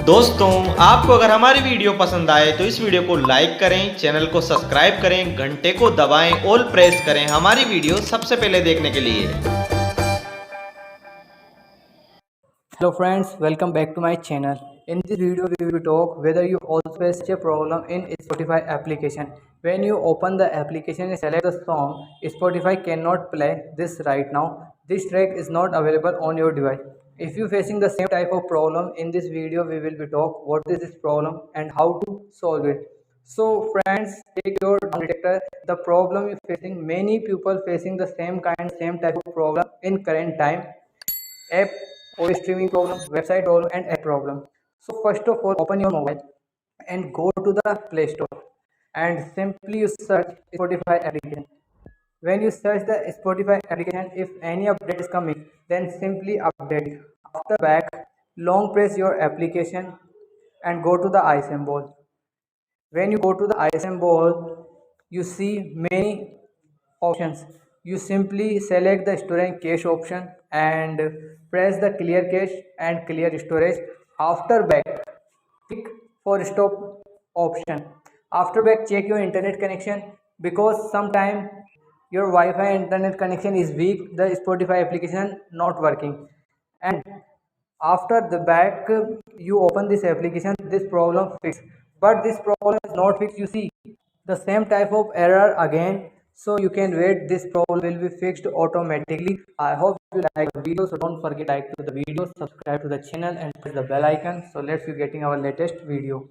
दोस्तों, आपको अगर हमारी वीडियो पसंद आए तो इस वीडियो को लाइक करें, चैनल को सब्सक्राइब करें, घंटे को दबाएं, ऑल प्रेस करें हमारी वीडियो सबसे पहले देखने के लिए। Hello friends, welcome back to my channel. In this video we will talk whether you also face such a problem in Spotify application. When you open the application and select the song, Spotify cannot play this right now. This track is not available on your device. If you facing the same type of problem, in this video we will be talk what is this problem and how to solve it. So friends, take your down detector. The problem you facing, many people facing the same type of problem in current time. App or streaming problem, website problem, and app problem. So first of all, open your mobile and go to the Play Store and simply you search Spotify application. When you search the Spotify application, if any update is coming, then simply update. After back, long press your application and go to the I symbol. When you go to the I symbol, you see many options. You simply select the storage cache option and press the clear cache and clear storage. After back, click for stop option. After back, check your internet connection because sometime your Wi-Fi internet connection is weak, the Spotify application not working. And after the back, you open this application, this problem fixed. But this problem is not fixed. You see the same type of error again, so you can wait, this problem will be fixed automatically. I hope you like the video, so don't forget to like to the video, subscribe to the channel and press the bell icon, so let's be getting our latest video.